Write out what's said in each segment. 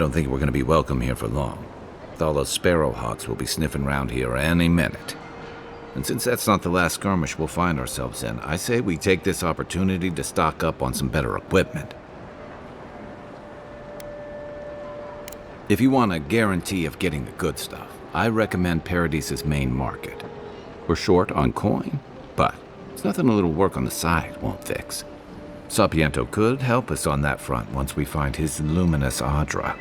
don't think we're going to be welcome here for long. All those sparrowhawks will be sniffing around here any minute. And since that's not the last skirmish we'll find ourselves in, I say we take this opportunity to stock up on some better equipment. If you want a guarantee of getting the good stuff, I recommend Paradis's main market. We're short on coin, but it's nothing a little work on the side won't fix. Sapiento could help us on that front once we find his luminous Adra.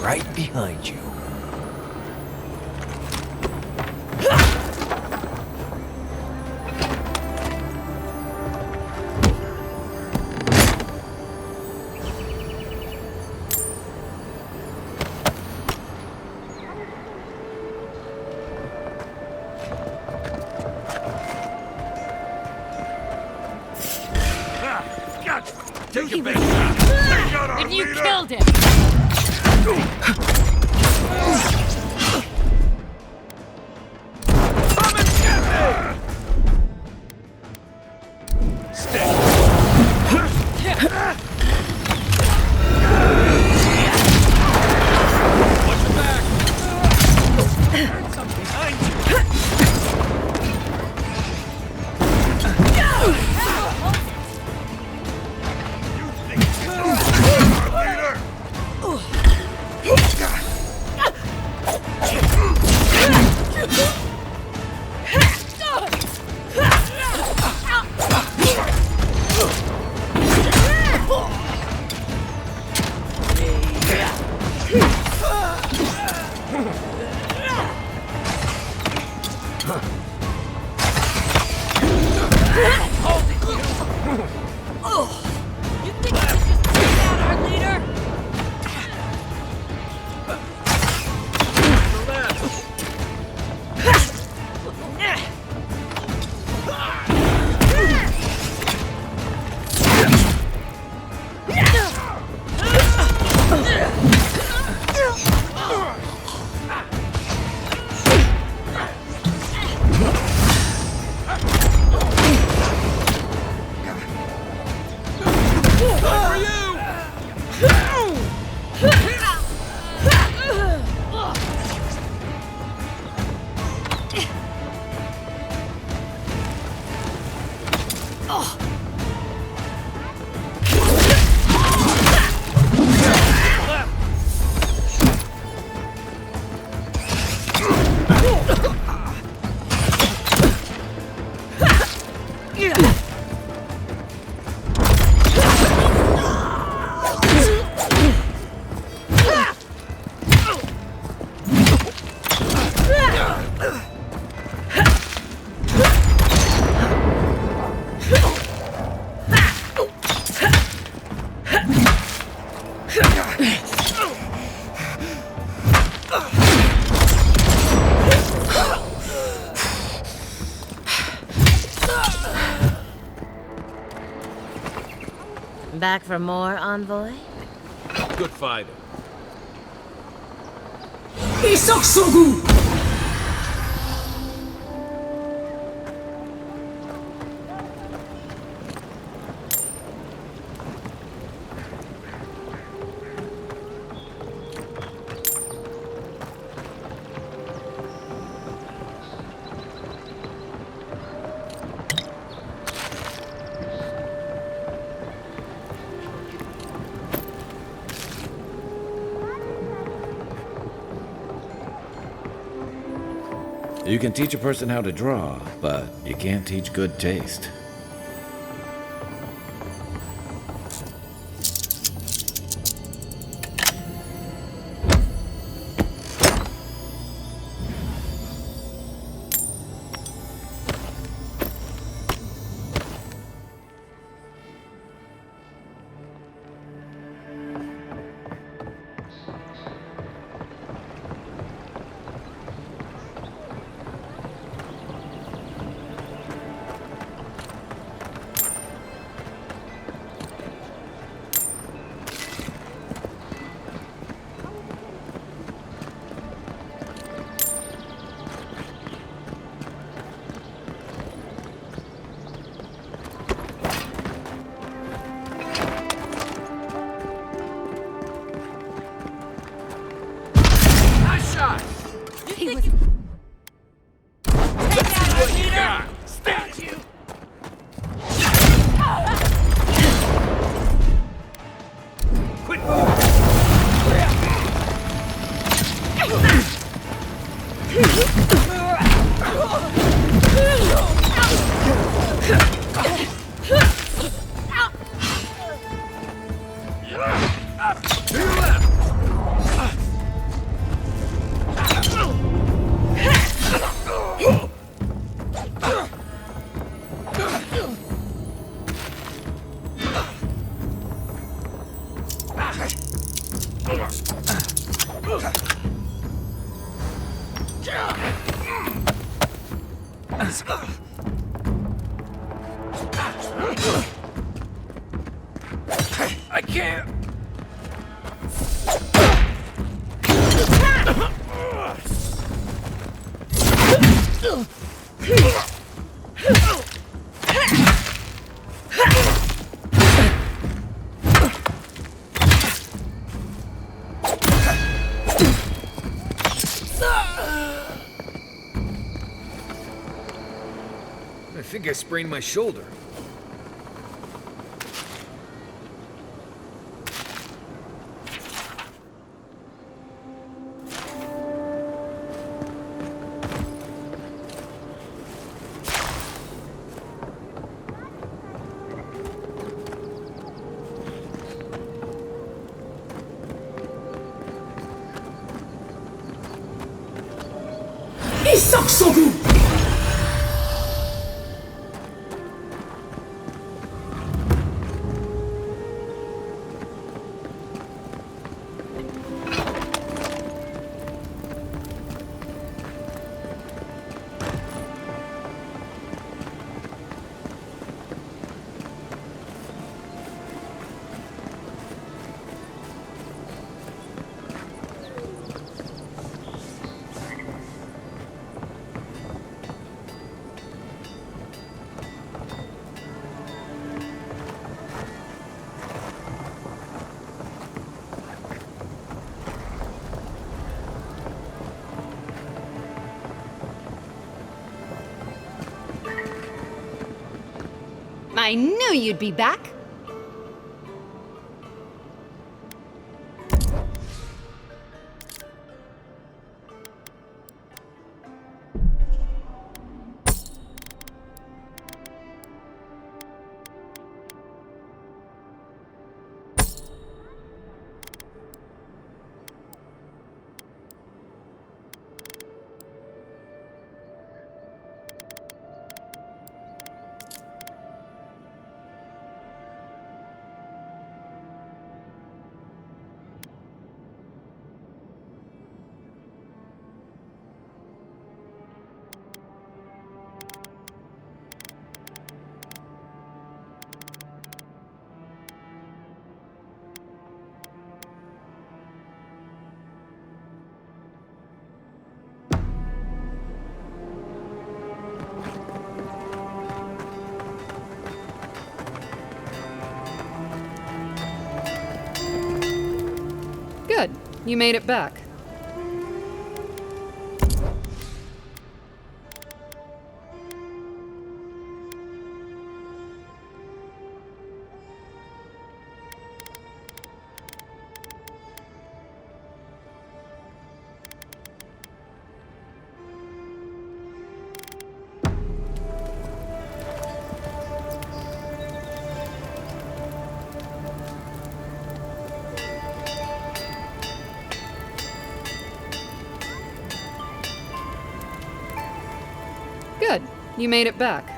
Right behind you. Take your best shot. And you killed him! Come and get me! Stay. Watch your back. Something behind you. Back for more, envoy? Good fighter. Isok Sugu! You can teach a person how to draw, but you can't teach good taste. I can't. I think I sprained my shoulder. Il sort son goût. I knew you'd be back. Good. You made it back. Good. You made it back.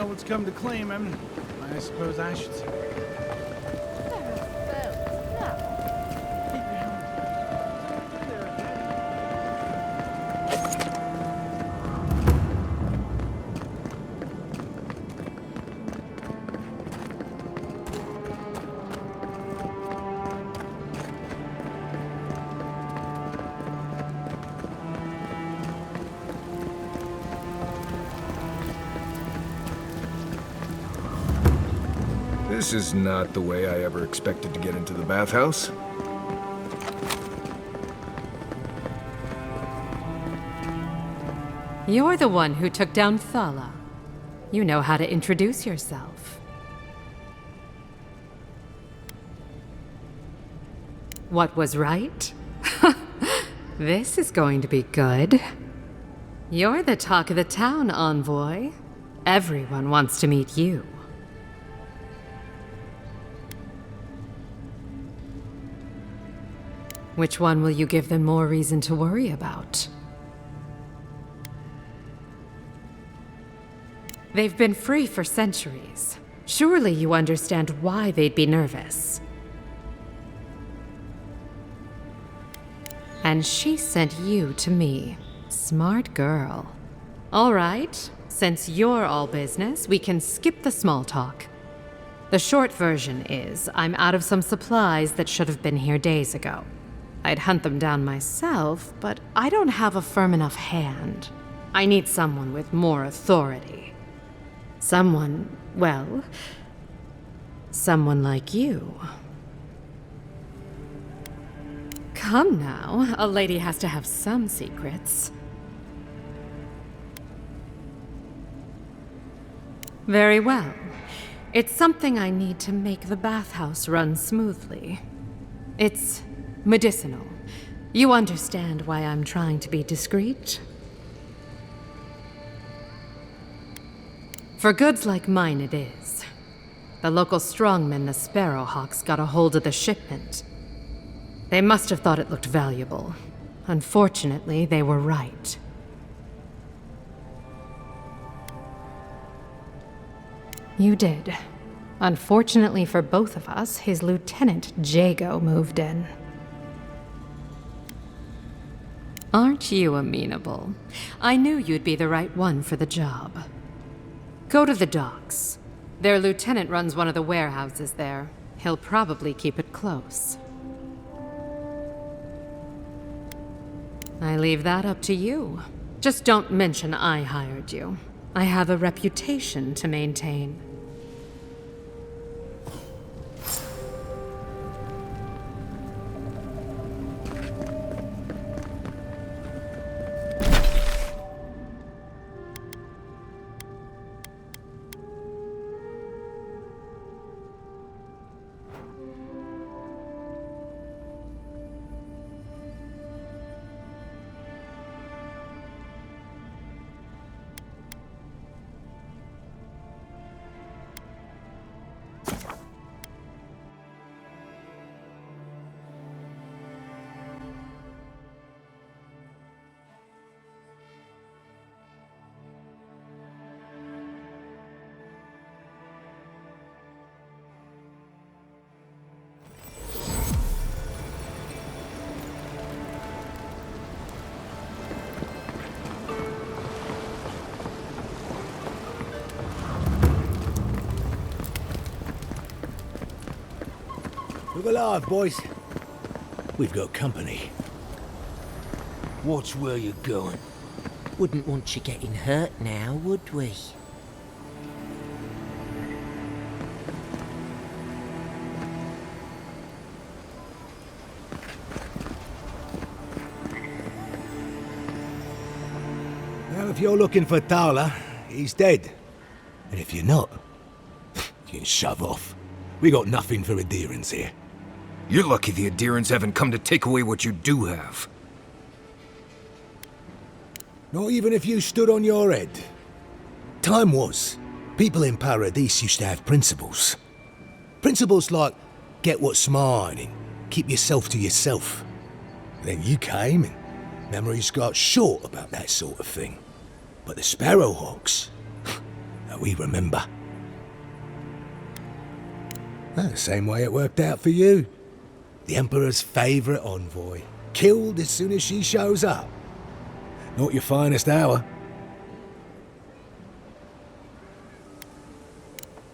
cowards come to claim him, I suppose I should say. This is not the way I ever expected to get into the bathhouse. You're the one who took down Thala. You know how to introduce yourself. What was right? This is going to be good. You're the talk of the town, envoy. Everyone wants to meet you. Which one will you give them more reason to worry about? They've been free for centuries. Surely you understand why they'd be nervous. And she sent you to me. Smart girl. All right, since you're all business, we can skip the small talk. The short version is, I'm out of some supplies that should have been here days ago. I'd hunt them down myself, but I don't have a firm enough hand. I need someone with more authority. Someone, well, someone like you. Come now, a lady has to have some secrets. Very well. It's something I need to make the bathhouse run smoothly. It's medicinal. You understand why I'm trying to be discreet? For goods like mine it is. The local strongmen, the Sparrowhawks, got a hold of the shipment. They must have thought it looked valuable. Unfortunately, they were right. You did. Unfortunately for both of us, his lieutenant, Jago, moved in. Aren't you amenable? I knew you'd be the right one for the job. Go to the docks. Their lieutenant runs one of the warehouses there. He'll probably keep it close. I leave that up to you. Just don't mention I hired you. I have a reputation to maintain. Look alive, boys. We've got company. Watch where you're going. Wouldn't want you getting hurt now, would we? Well, if you're looking for Thala, he's dead. And if you're not, you can shove off. We got nothing for adherents here. You're lucky the adherents haven't come to take away what you do have. Not even if you stood on your head. Time was, people in Paradise used to have principles. Principles like, get what's mine and keep yourself to yourself. Then you came and memories got short about that sort of thing. But the Sparrowhawks, We remember. The same way it worked out for you. The Emperor's favourite envoy. Killed as soon as she shows up. Not your finest hour.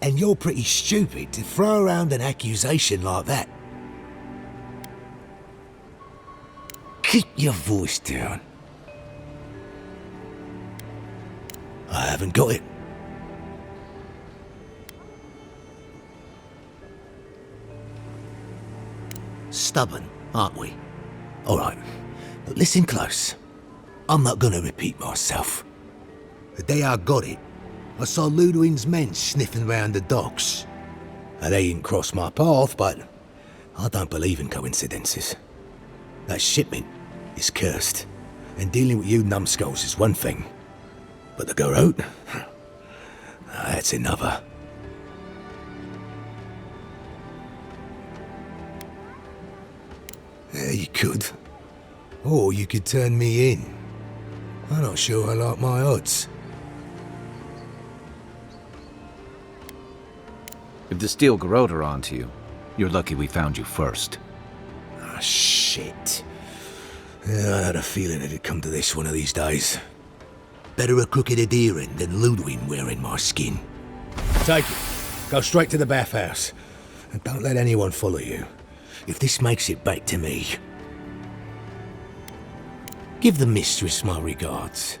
And you're pretty stupid to throw around an accusation like that. Keep your voice down. I haven't got it. Stubborn, aren't we? Alright, but listen close. I'm not gonna repeat myself. The day I got it, I saw Ludwig's men sniffing round the docks. Now, they didn't cross my path, but I don't believe in coincidences. That shipment is cursed, and dealing with you numbskulls is one thing. But to go out, that's another. Yeah, you could. Or you could turn me in. I'm not sure I like my odds. If the steel garrote are onto you, you're lucky we found you first. Ah, shit. Yeah, I had a feeling it'd come to this one of these days. Better a crooked adherent than Ludwig wearing my skin. Take it. Go straight to the bathhouse. And don't let anyone follow you. If this makes it back to me, give the mistress my regards.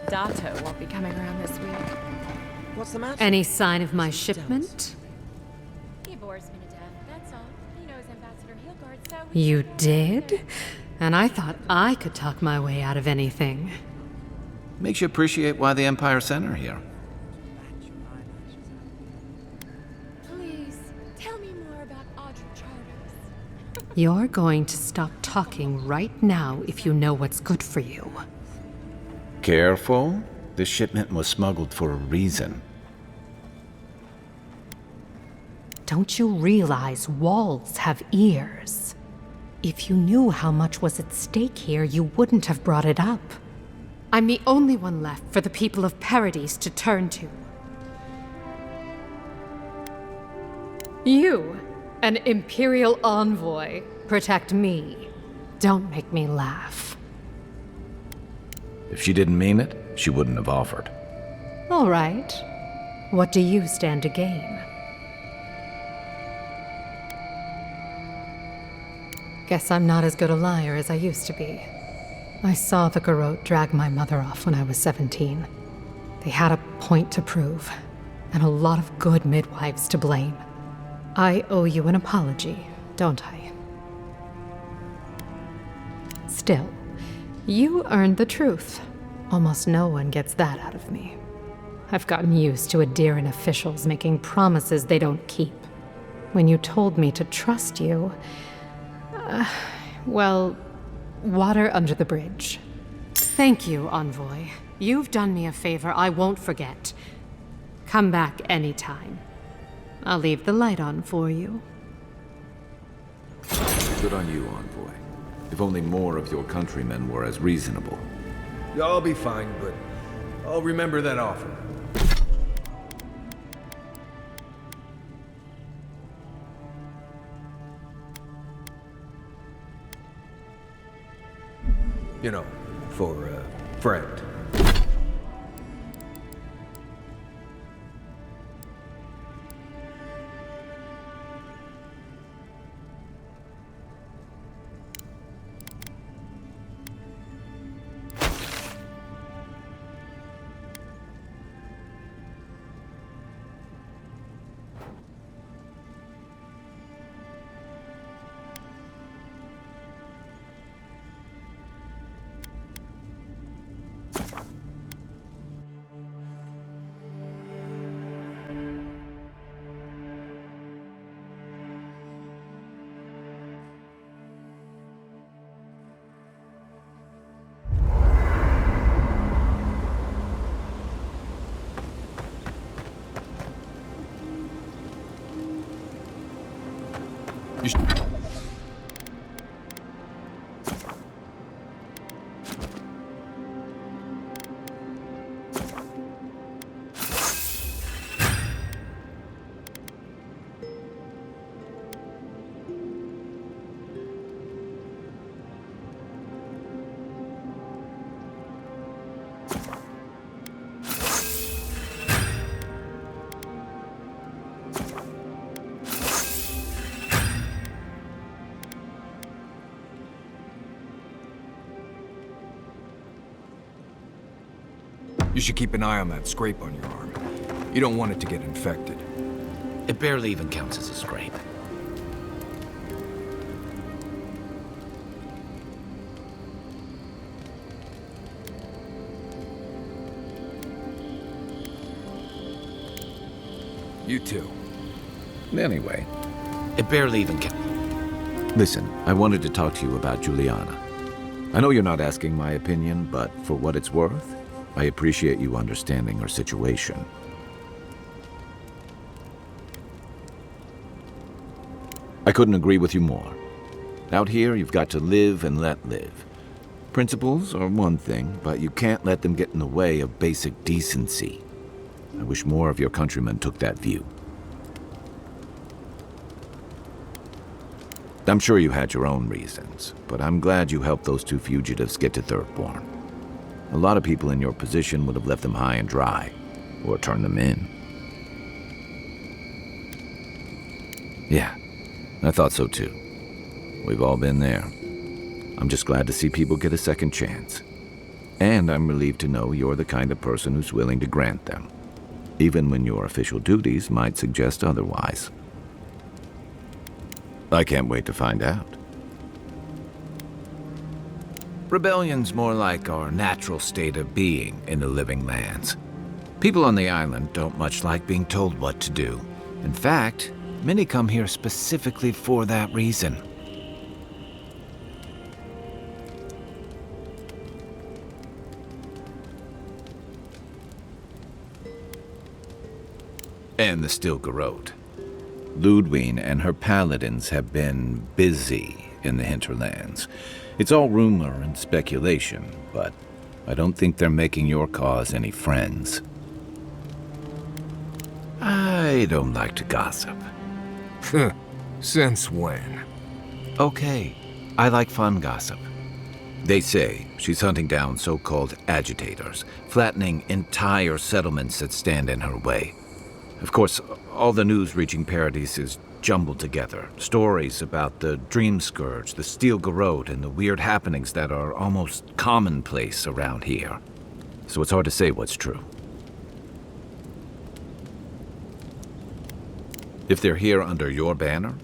Dato won't be coming around this week. What's the matter? Any sign of my shipment? He bores me to death, that's all. He knows Ambassador Hilgard, so... You did? And I thought I could talk my way out of anything. Makes you appreciate why the Empire sent her here. Please, tell me more about Audra Charters. You're going to stop talking right now if you know what's good for you. Careful. This shipment was smuggled for a reason. Don't you realize walls have ears? If you knew how much was at stake here, you wouldn't have brought it up. I'm the only one left for the people of Paradise to turn to. You, an Imperial envoy, protect me. Don't make me laugh. If she didn't mean it, she wouldn't have offered. All right. What do you stand to gain? Guess I'm not as good a liar as I used to be. I saw the garrote drag my mother off when I was 17. They had a point to prove, and a lot of good midwives to blame. I owe you an apology, don't I? Still, you earned the truth. Almost no one gets that out of me. I've gotten used to Adairan officials making promises they don't keep. When you told me to trust you, well, water under the bridge. Thank you, Envoy. You've done me a favor I won't forget. Come back anytime. I'll leave the light on for you. Good on you, Envoy. If only more of your countrymen were as reasonable. I'll be fine, but I'll remember that offer. You know, for a friend. You should keep an eye on that scrape on your arm. You don't want it to get infected. It barely even counts as a scrape. You too. Anyway, it barely even counts. Listen, I wanted to talk to you about Juliana. I know you're not asking my opinion, but for what it's worth, I appreciate you understanding her situation. I couldn't agree with you more. Out here, you've got to live and let live. Principles are one thing, but you can't let them get in the way of basic decency. I wish more of your countrymen took that view. I'm sure you had your own reasons, but I'm glad you helped those two fugitives get to Thirdborn. A lot of people in your position would have left them high and dry, or turned them in. Yeah, I thought so too. We've all been there. I'm just glad to see people get a second chance. And I'm relieved to know you're the kind of person who's willing to grant them, even when your official duties might suggest otherwise. I can't wait to find out. Rebellion's more like our natural state of being in the living lands. People on the island don't much like being told what to do. In fact, many come here specifically for that reason. And the Stilgarrote. Ludwine and her paladins have been busy in the hinterlands. It's all rumor and speculation, but I don't think they're making your cause any friends. I don't like to gossip. Since when? Okay, I like fun gossip. They say she's hunting down so-called agitators, flattening entire settlements that stand in her way. Of course, all the news reaching Paradise is jumbled together. Stories about the Dream Scourge, the Steel Garrote, and the weird happenings that are almost commonplace around here. So it's hard to say what's true. If they're here under your banner,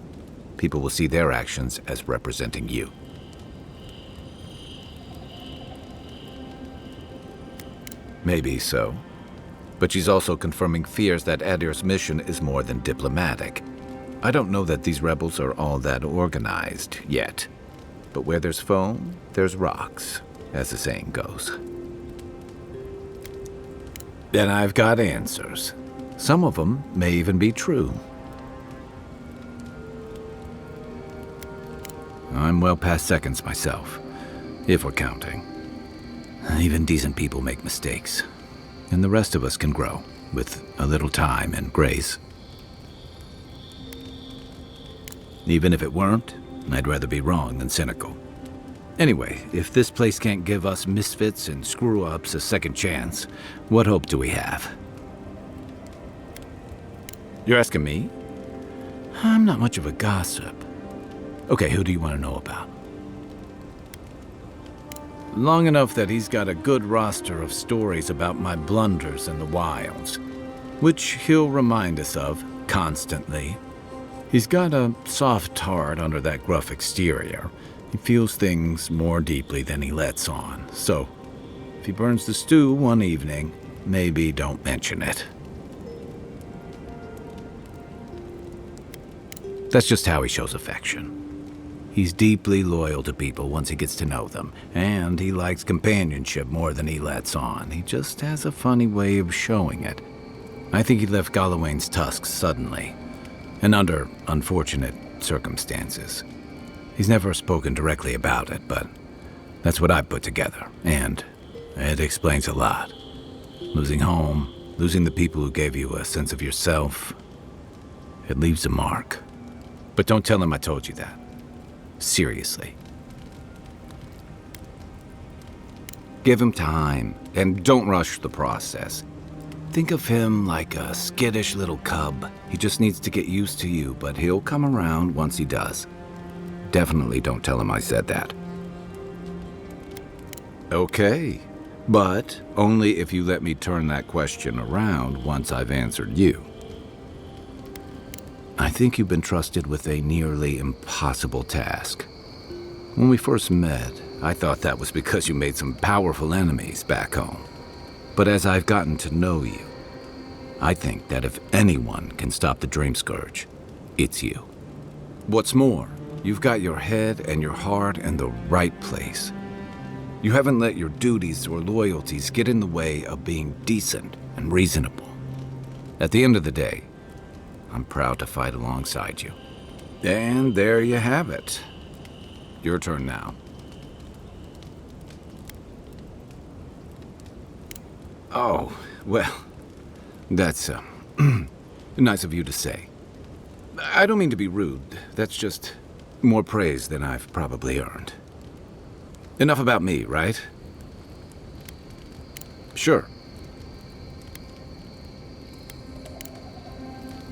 people will see their actions as representing you. Maybe so. But she's also confirming fears that Adir's mission is more than diplomatic. I don't know that these rebels are all that organized yet. But where there's foam, there's rocks, as the saying goes. Then I've got answers. Some of them may even be true. I'm well past seconds myself, if we're counting. Even decent people make mistakes, and the rest of us can grow, with a little time and grace. Even if it weren't, I'd rather be wrong than cynical. Anyway, if this place can't give us misfits and screw-ups a second chance, what hope do we have? You're asking me? I'm not much of a gossip. Okay, who do you want to know about? Long enough that he's got a good roster of stories about my blunders in the wilds, which he'll remind us of constantly. He's got a soft heart under that gruff exterior. He feels things more deeply than he lets on, so if he burns the stew one evening, maybe don't mention it. That's just how he shows affection. He's deeply loyal to people once he gets to know them, and he likes companionship more than he lets on. He just has a funny way of showing it. I think he left Gallowayne's tusks suddenly, and under unfortunate circumstances. He's never spoken directly about it, but that's what I've put together, and it explains a lot. Losing home, losing the people who gave you a sense of yourself, it leaves a mark. But don't tell him I told you that. Seriously. Give him time, and don't rush the process. Think of him like a skittish little cub. He just needs to get used to you, but he'll come around once he does. Definitely don't tell him I said that. Okay, but only if you let me turn that question around once I've answered you. I think you've been trusted with a nearly impossible task. When we first met, I thought that was because you made some powerful enemies back home. But as I've gotten to know you, I think that if anyone can stop the Dream Scourge, it's you. What's more, you've got your head and your heart in the right place. You haven't let your duties or loyalties get in the way of being decent and reasonable. At the end of the day, I'm proud to fight alongside you. And there you have it. Your turn now. Oh, well, that's nice of you to say. I don't mean to be rude. That's just more praise than I've probably earned. Enough about me, right? Sure.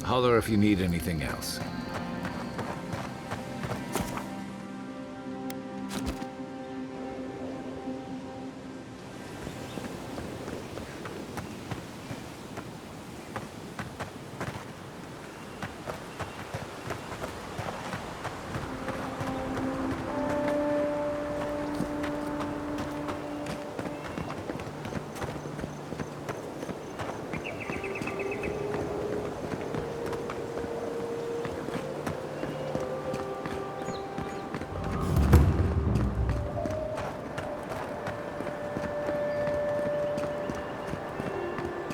Holler if you need anything else.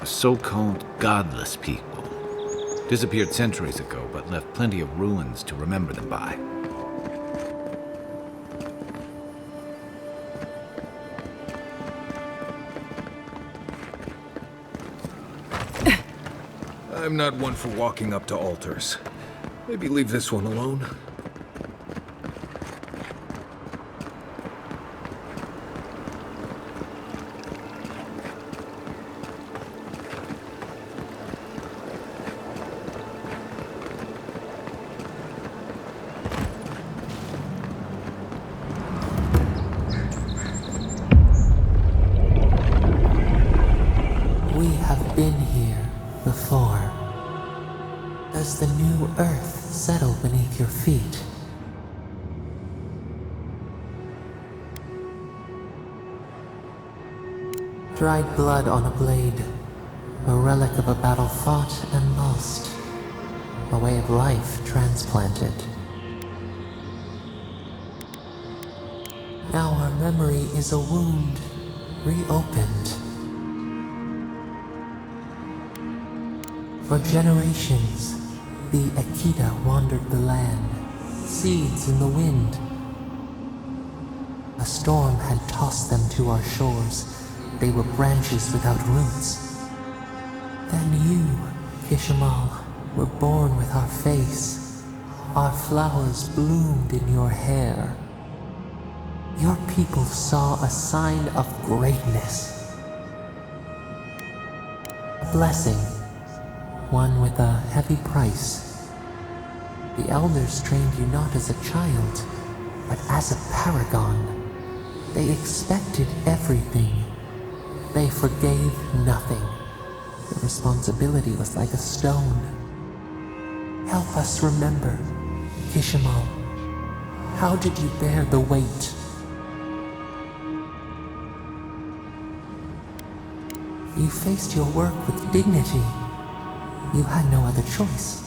So-called godless people. Disappeared centuries ago, but left plenty of ruins to remember them by. I'm not one for walking up to altars. Maybe leave this one alone. We have been here before. Does the new earth settle beneath your feet? Dried blood on a blade, a relic of a battle fought and lost, a way of life transplanted. Now our memory is a wound reopened. For generations, the Akita wandered the land, seeds in the wind. A storm had tossed them to our shores. They were branches without roots. Then you, Kishimal, were born with our face. Our flowers bloomed in your hair. Your people saw a sign of greatness. A blessing. One with a heavy price. The elders trained you not as a child, but as a paragon. They expected everything. They forgave nothing. The responsibility was like a stone. Help us remember, Kishimal. How did you bear the weight? You faced your work with dignity. You had no other choice.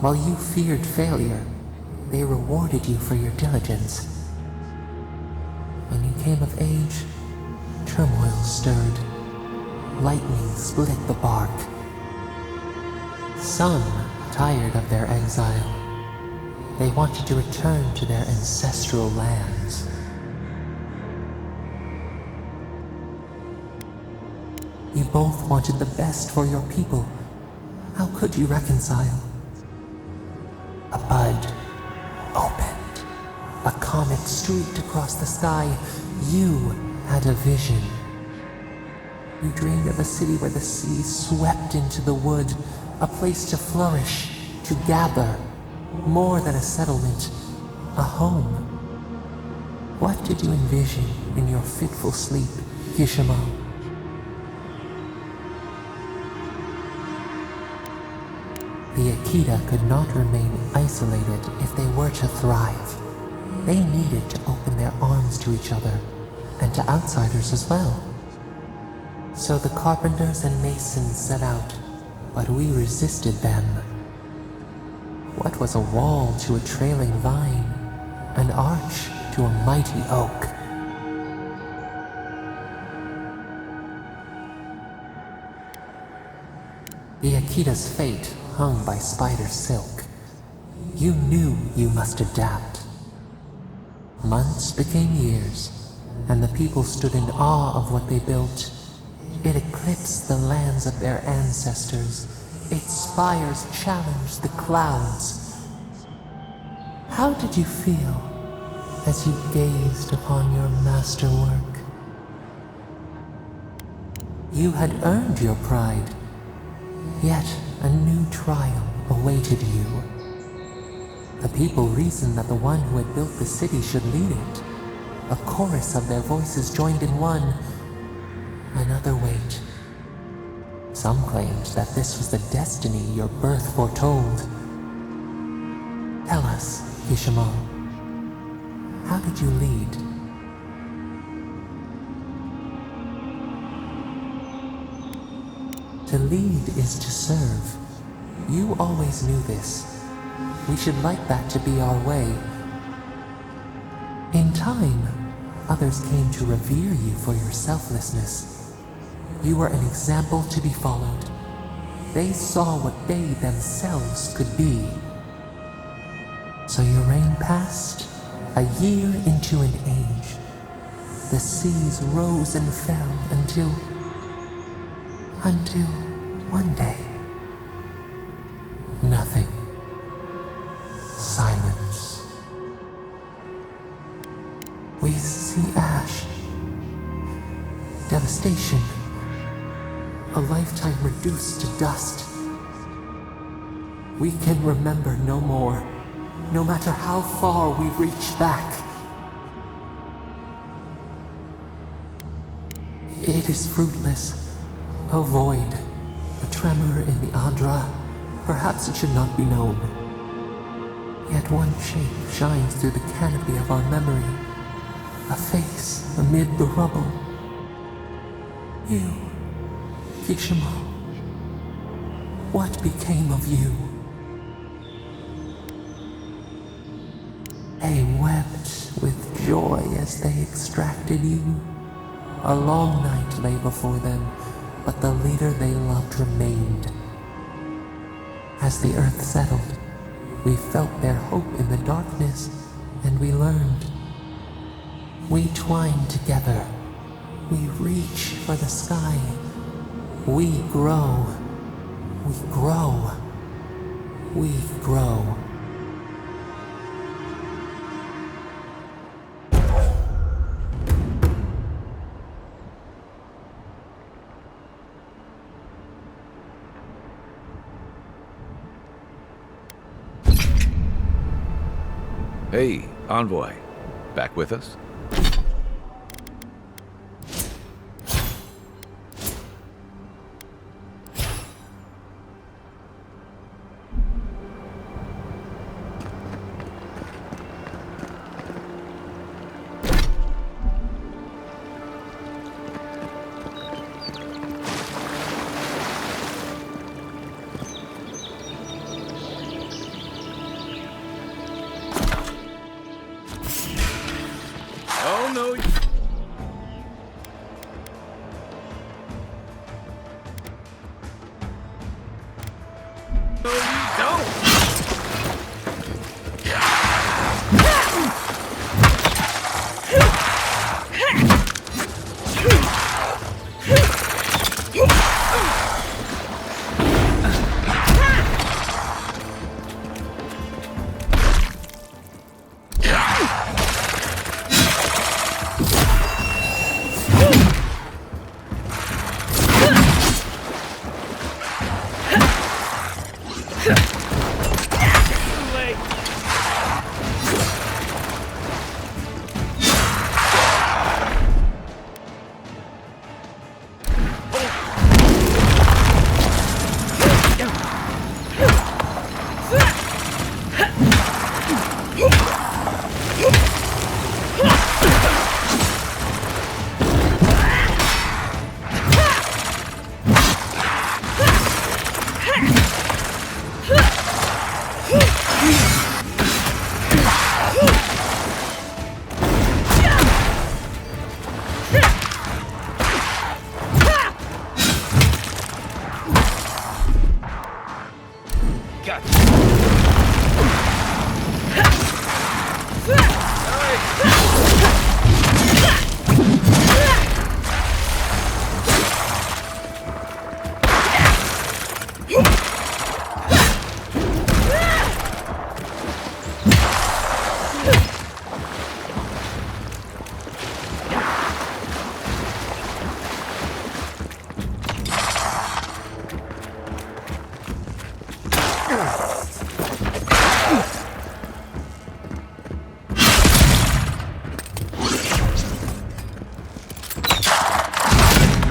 While you feared failure, they rewarded you for your diligence. When you came of age, turmoil stirred. Lightning split the bark. Some tired of their exile. They wanted to return to their ancestral lands. You both wanted the best for your people. How could you reconcile? A bud opened. A comet streaked across the sky. You had a vision. You dreamed of a city where the sea swept into the wood, a place to flourish, to gather, more than a settlement, a home. What did you envision in your fitful sleep, Kishimal? The Akita could not remain isolated if they were to thrive. They needed to open their arms to each other, and to outsiders as well. So the carpenters and masons set out, but we resisted them. What was a wall to a trailing vine, an arch to a mighty oak? The Akita's fate hung by spider silk. You knew you must adapt. Months became years, and the people stood in awe of what they built. It eclipsed the lands of their ancestors. Its spires challenged the clouds. How did you feel as you gazed upon your masterwork? You had earned your pride, yet a new trial awaited you. The people reasoned that the one who had built the city should lead it. A chorus of their voices joined in one. Another wait. Some claimed that this was the destiny your birth foretold. Tell us, Kishimal, how did you lead? To lead is to serve. You always knew this. We should like that to be our way. In time, others came to revere you for your selflessness. You were an example to be followed. They saw what they themselves could be. So your reign passed, a year into an age. The seas rose and fell until one day, nothing. We see ash, devastation, a lifetime reduced to dust. We can remember no more, no matter how far we reach back. It is fruitless, a void, a tremor in the Adra. Perhaps it should not be known. Yet one shape shines through the canopy of our memory, a face amid the rubble. You, Kishimo, what became of you? They wept with joy as they extracted you. A long night lay before them, but the leader they loved remained. As the earth settled, we felt their hope in the darkness, and we learned. We twine together. We reach for the sky. We grow. We grow. We grow. Hey, Envoy. Back with us? Oh, no. No, you don't.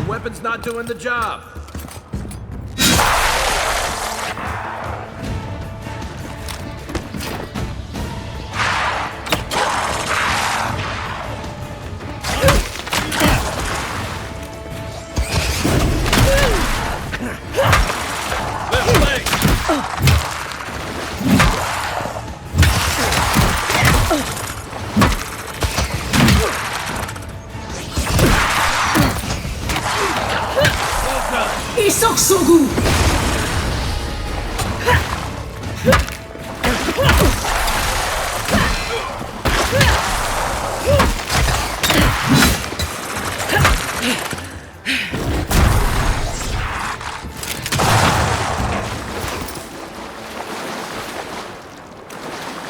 Weapon's not doing the job. Left leg. Isoksogu!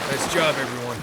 Nice job, everyone.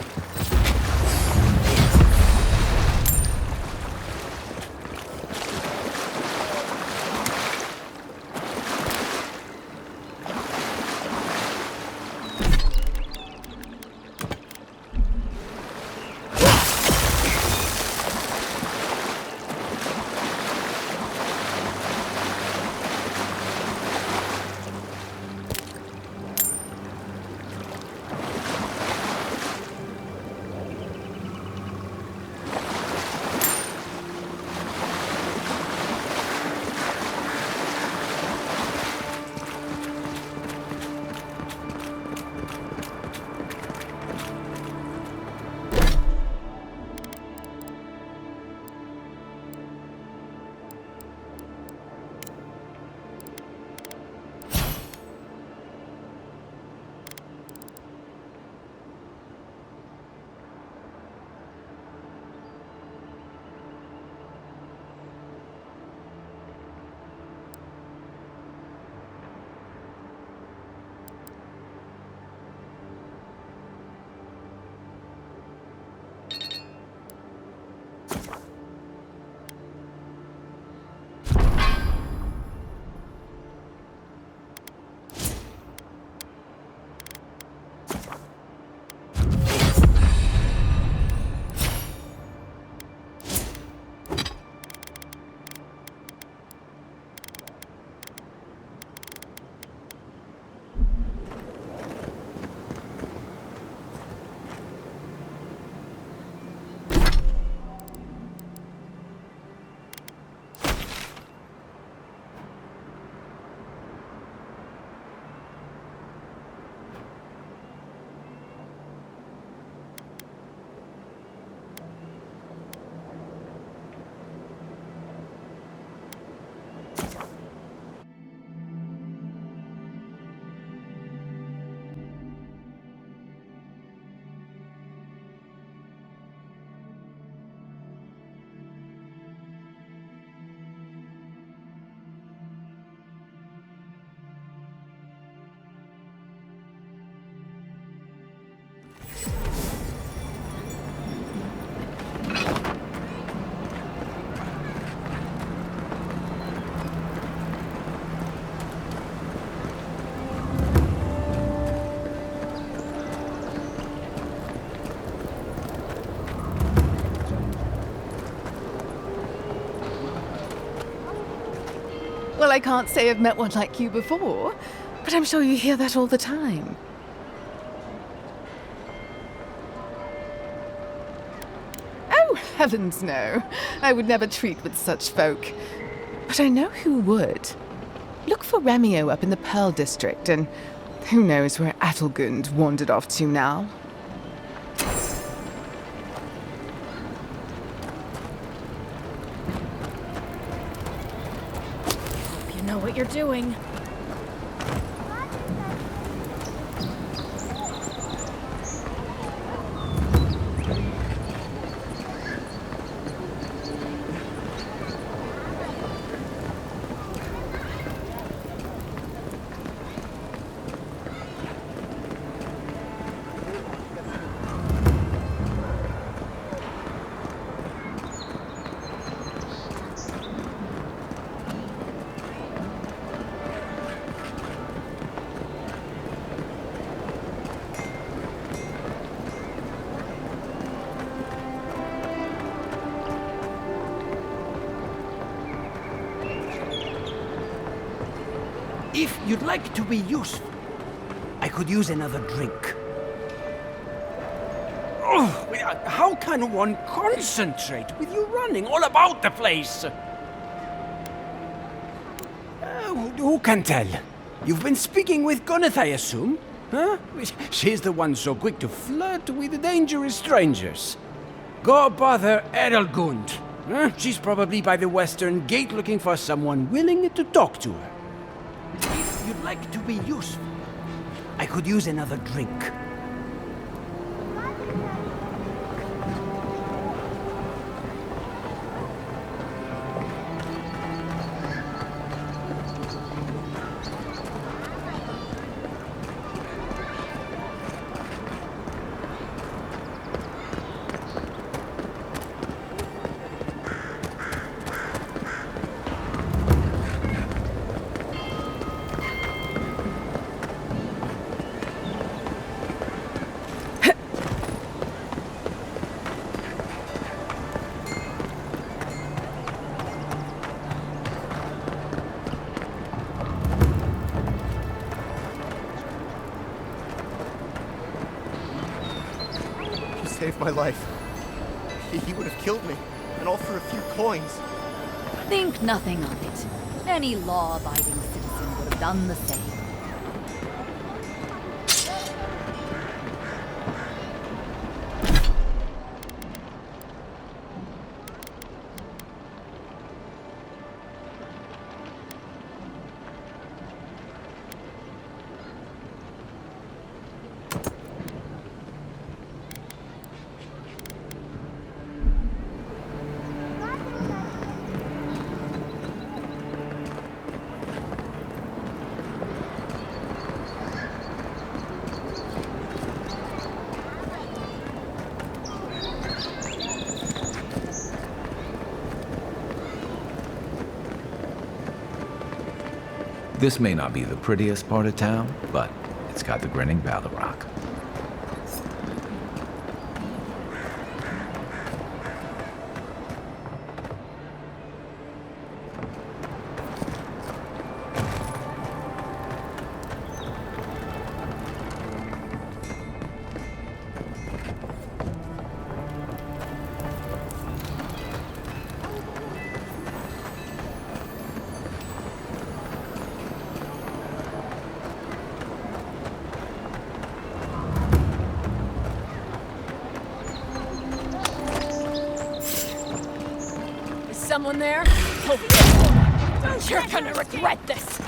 Well, I can't say I've met one like you before, but I'm sure you hear that all the time. Oh, heavens no. I would never treat with such folk. But I know who would. Look for Remio up in the Pearl District, and who knows where Adelgund wandered off to now. Hope you know what you're doing. If you'd like to be useful, I could use another drink. Oh, how can one concentrate with you running all about the place? Who can tell? You've been speaking with Gunith, I assume? Huh? She's the one so quick to flirt with dangerous strangers. Go bother Edelgund. Huh? She's probably by the western gate looking for someone willing to talk to her. If you'd like to be useful, I could use another drink. Saved my life. He would have killed me, and all for a few coins. Think nothing of it. Any law-abiding citizen would have done the same. This may not be the prettiest part of town, but it's got the grinning Balrog. Someone there? Oh, you're gonna regret this.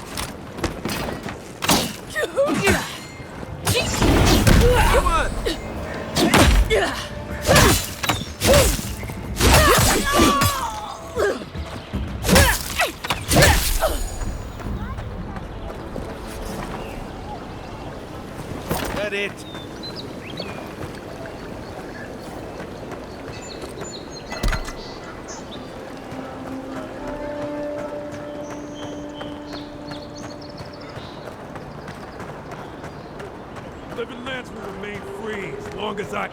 Come on! Get it! Living lands will remain free as long as I...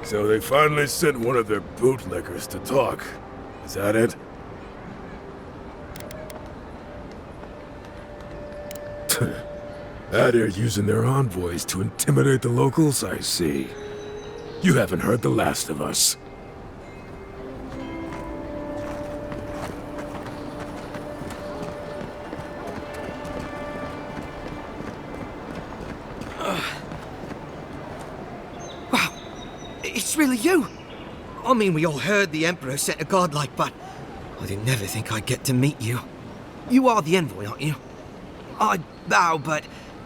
So they finally sent one of their bootlickers to talk. Is that it? They're using their envoys to intimidate the locals, I see. You haven't heard the last of us. Wow, it's really you! I mean, we all heard the Emperor sent a godlike, but I didn't never think I'd get to meet you. You are the envoy, aren't you? I bow, but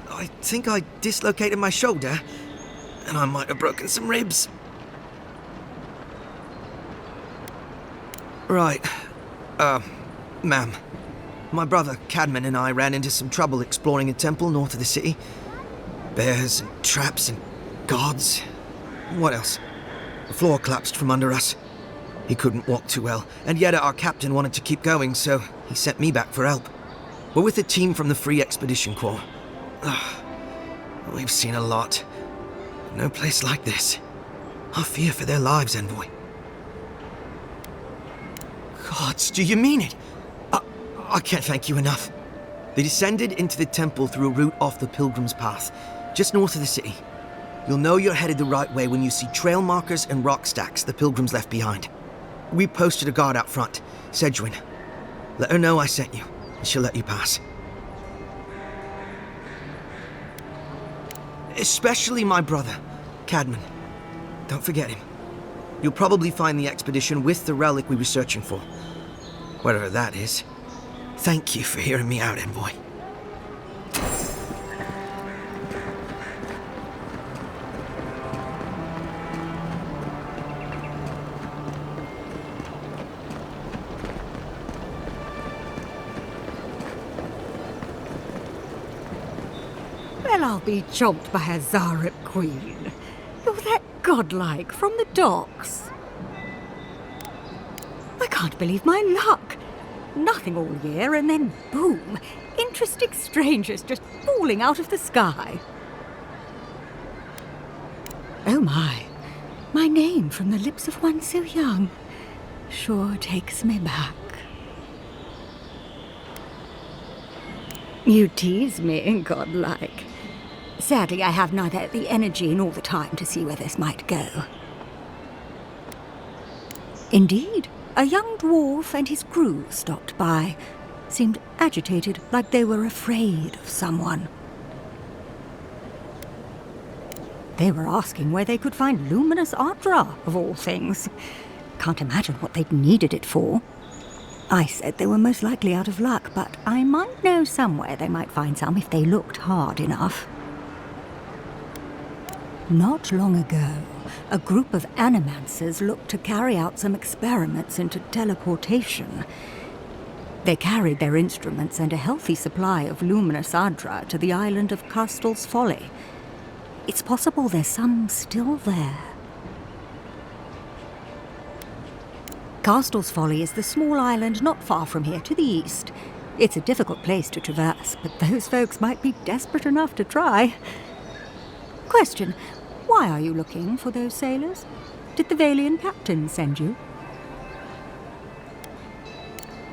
I think I dislocated my shoulder, and I might have broken some ribs. Right. Ma'am. My brother, Cadman, and I ran into some trouble exploring a temple north of the city. Bears and traps and guards. What else? The floor collapsed from under us. He couldn't walk too well, and yet our captain wanted to keep going, so he sent me back for help. We're with a team from the Free Expedition Corps. We've seen a lot. No place like this. I fear for their lives, Envoy. Gods, do you mean it? I can't thank you enough. They descended into the temple through a route off the Pilgrim's Path, just north of the city. You'll know you're headed the right way when you see trail markers and rock stacks the Pilgrims left behind. We posted a guard out front, Sedgwin. Let her know I sent you, and she'll let you pass. Especially my brother, Cadman. Don't forget him. You'll probably find the expedition with the relic we were searching for. Whatever that is. Thank you for hearing me out, Envoy. Well, I'll be chomped by a Zarep queen. You're that godlike from the docks. I can't believe my luck. Nothing all year, and then boom, interesting strangers just falling out of the sky. Oh my name from the lips of one so young sure takes me back. You tease me, godlike. Sadly, I have neither the energy nor the time to see where this might go. Indeed, a young dwarf and his crew stopped by. Seemed agitated, like they were afraid of someone. They were asking where they could find luminous Ardra, of all things. Can't imagine what they'd needed it for. I said they were most likely out of luck, but I might know somewhere they might find some if they looked hard enough. Not long ago, a group of animancers looked to carry out some experiments into teleportation. They carried their instruments and a healthy supply of luminous Ardra to the island of Castel's Folly. It's possible there's some still there. Castel's Folly is the small island not far from here to the east. It's a difficult place to traverse, but those folks might be desperate enough to try. Question, why are you looking for those sailors? Did the Valian captain send you?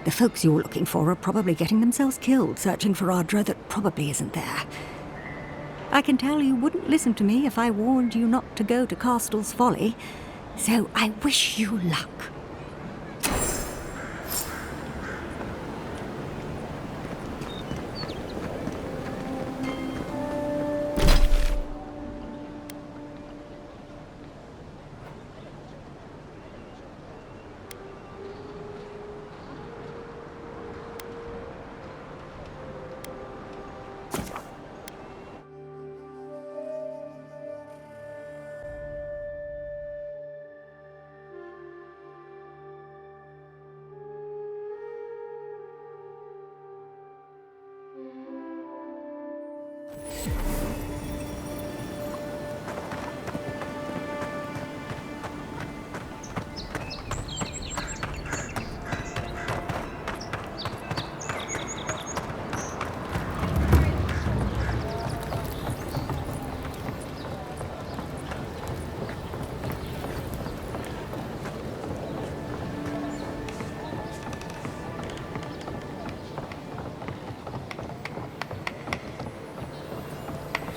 The folks you're looking for are probably getting themselves killed searching for Ardra that probably isn't there. I can tell you wouldn't listen to me if I warned you not to go to Castel's Folly, so I wish you luck.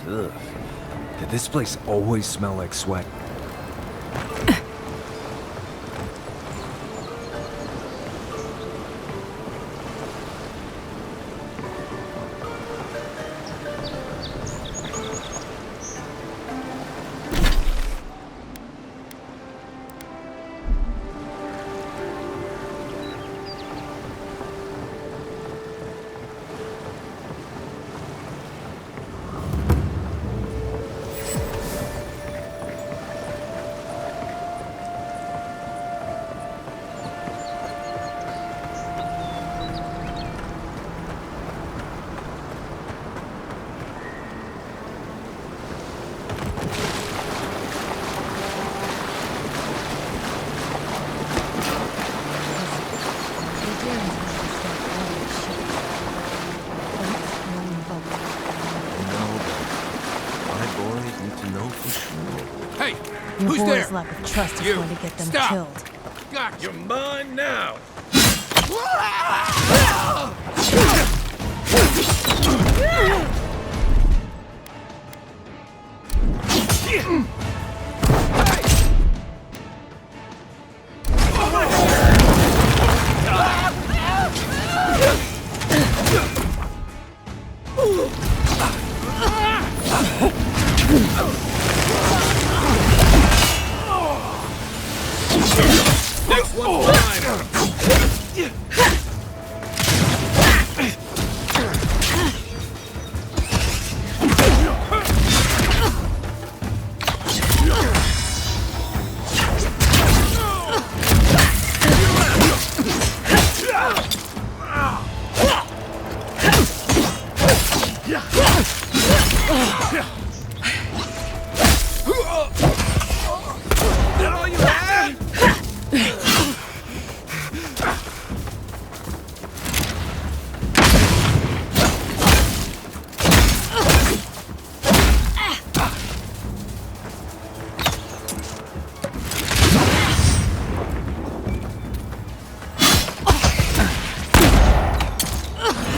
Ugh. Did this place always smell like sweat? Your Who's boy's there? lack of trust is going to get them Stop. killed. Got your mind now. Next one's mine. That all you had?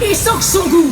Isok Sogu!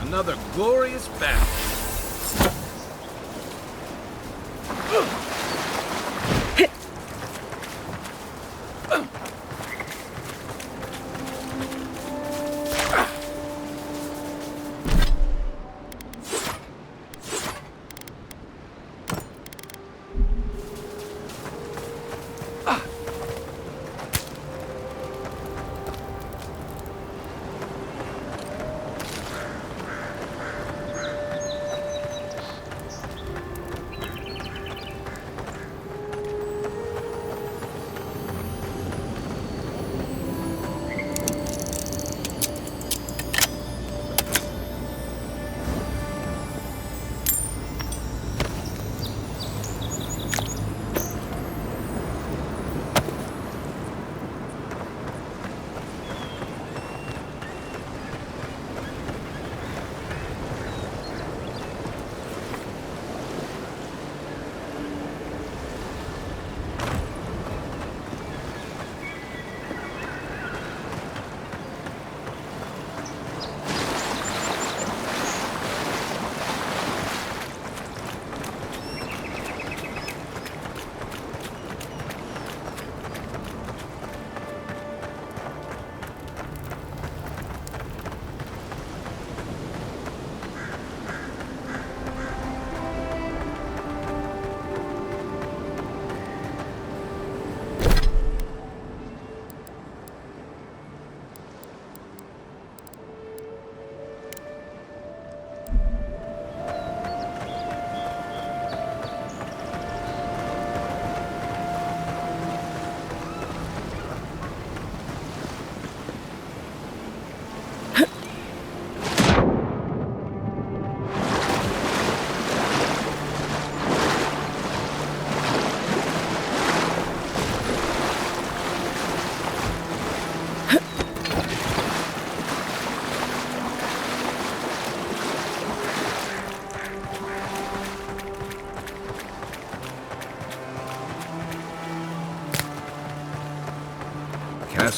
Another glorious battle.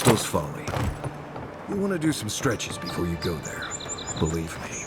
Crystal's Folly. You want to do some stretches before you go there. Believe me.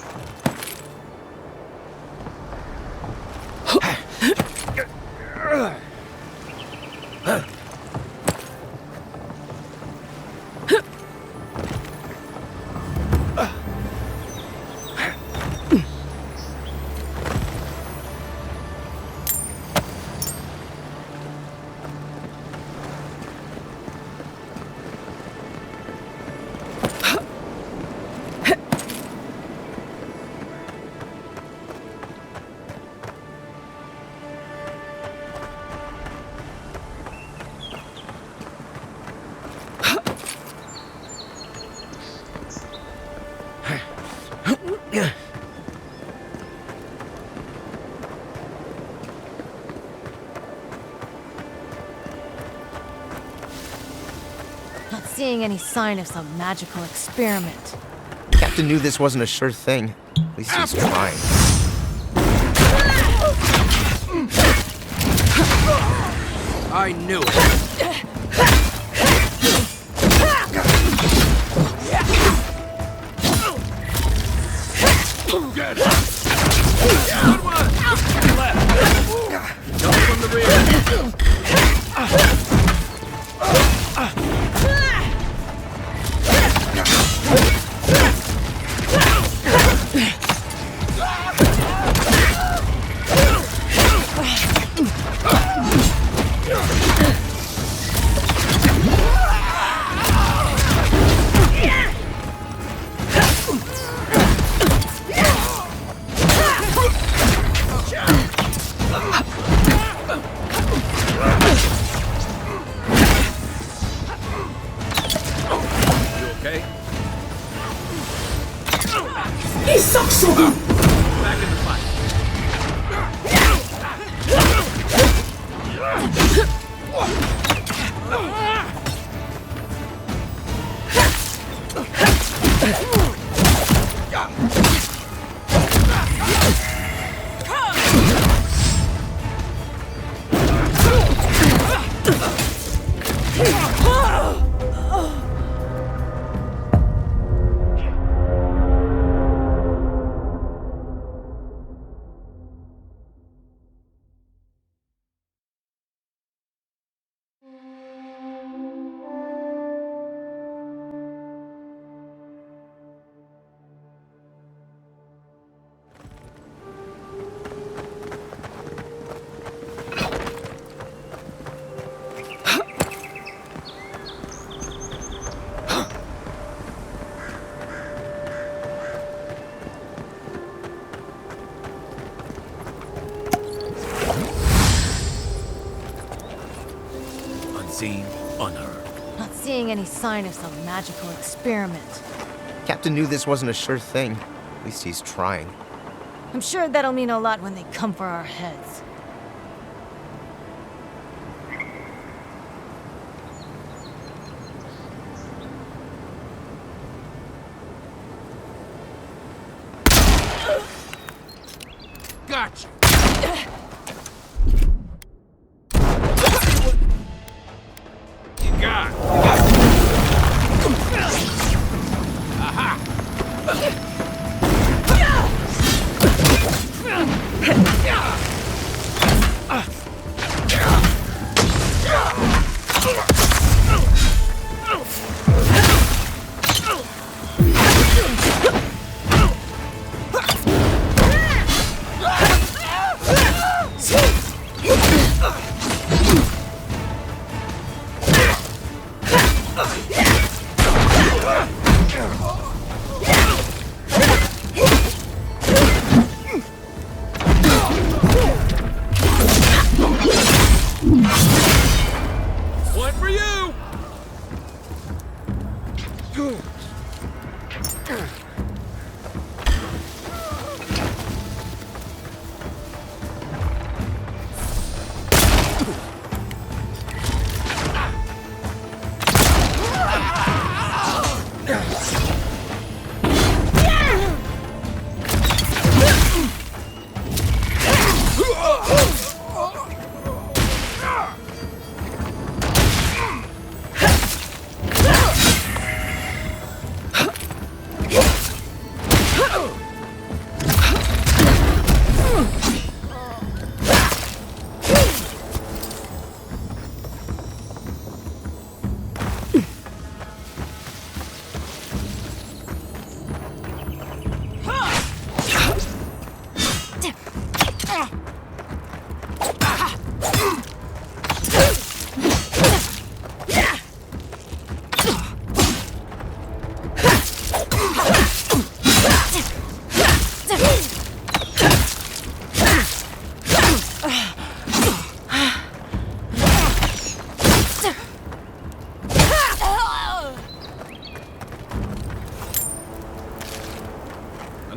Not seeing any sign of some magical experiment. Captain knew this wasn't a sure thing. At least he's trying. I knew it. Good one! Left. Jump from the rear. Back in the fight. Unseen, unheard. Not seeing any sign of some magical experiment. Captain knew this wasn't a sure thing. At least he's trying. I'm sure that'll mean a lot when they come for our heads. Gotcha! You got it. Aha! One for you!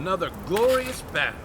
Another glorious battle.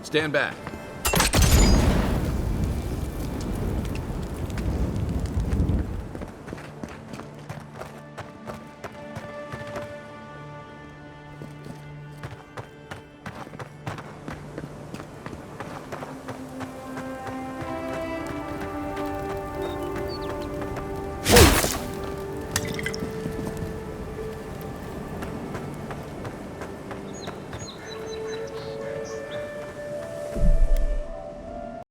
Stand back.